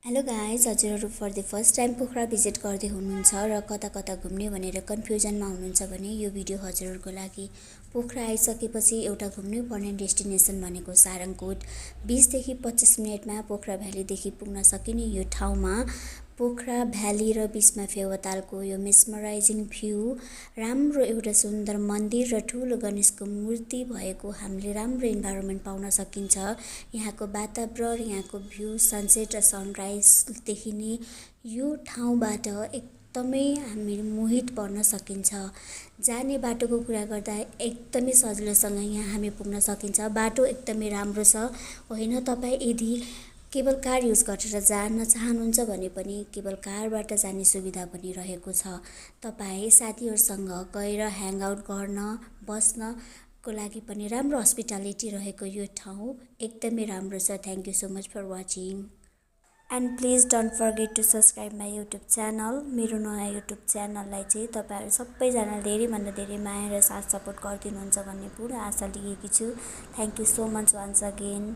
Hello guys, हजुरहरू for the first time Pokhara visit गर्दै हुनुहुन्छ र कता कता घुम्ने भनेर कन्फ्युजनमा हुनुहुन्छ भने यो भिडियो हजुरहरूको लागि। पोखरा आइसकेपछि एउटा घुम्नै पर्ने डेस्टिनेसन भनेको सारङकोट। 20 देखि 25 मिनटमा पोखरा भ्यालीदेखि पुग्न सकिने यो ठाउँमा पोखरा भ्याली र बिचमा फेवातालको यो मेस्मराइजिङ भ्यू, राम्रो एउटा सुन्दर मन्दिर र ठुलो गणेशको मूर्ति भएको हामीले राम्रो इन्भाइरोमेन्ट पाउन सकिन्छ। यहाँको वातावरण, यहाँको भ्यू, सनसेट र सनराइज देखिने यो ठाउँबाट एकदमै हामी मोहित पर्न सकिन्छ। जाने बाटोको कुरा गर्दा एकदमै सजिलोसँग यहाँ हामी पुग्न सकिन्छ। बाटो एकदमै राम्रो छ। होइन, तपाईँ यदि केवल कार युज गरेर जान चाहनुहुन्छ भने पनि केवल कारबाट जाने सुविधा पनि रहेको छ। तपाईँ साथीहरूसँग गएर ह्याङआउट गर्न, बस्नको लागि पनि राम्रो हस्पिटालिटी रहेको यो ठाउँ एकदमै राम्रो छ। Thank you so much for watching and please don't forget to subscribe my YouTube channel. मेरो नयाँ युट्युब च्यानललाई चाहिँ तपाईँहरू सबैजनाले धेरैभन्दा धेरै माया र साथ सपोर्ट गरिदिनुहुन्छ भन्ने पुरा आशा लिएकी छु। Thank you so much once again.